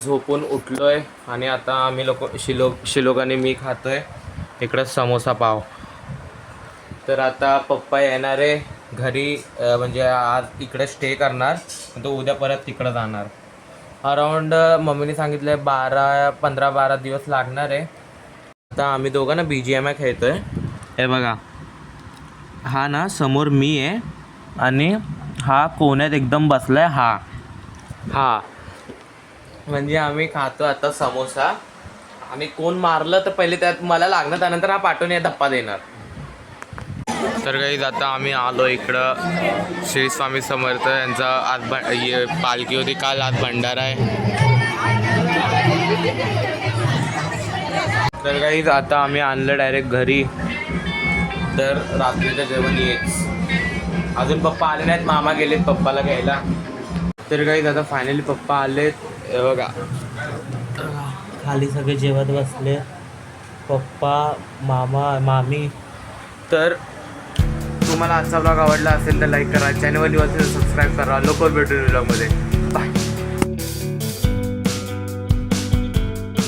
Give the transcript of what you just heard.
झोपून उठलोय आणि आता आम्ही शिलोक आणि मी खातोय इकडं समोसा पाव. तर आता पप्पा येणार आहे घरी, म्हणजे आज इकडे स्टे करणार, तो उद्या परत तिकडं जाणार. अराऊंड मम्मीने सांगितलं 15-12 दिवस लागणार आहे. आता आम्ही दोघं ना BGMI खेळतोय. हे बघा, हा ना समोर मी आहे आणि हा कोण्यात एकदम बसलाय. हा म्हणजे आम्ही खातो आता समोसा. आणि कोण मारलं तर पहिले त्यात मला लागणार, त्यानंतर हा पाठवून धप्पा देणार. तर काही आता आम्ही आलो इकडं श्री स्वामी समर्थ यांचा आज पालखी होती काल, आज भंडारा आहे. तर काही आता आम्ही आणलं डायरेक्ट घरी. तर रात्रीचं जेवण येच, अजून पप्पा आले नाहीत, मामा गेलेत पप्पाला घ्यायला. तर काही आता फायनली पप्पा आलेत. हे बघा खाली सगळे जेवत बसले, पप्पा, मामा, मामी. तर तुम्हाला आजचा ब्लॉग आवडला असेल तर लाईक करा, चॅनलवर सबस्क्राईब करा. लवकर भेटून ब्लॉगमध्ये. बाय.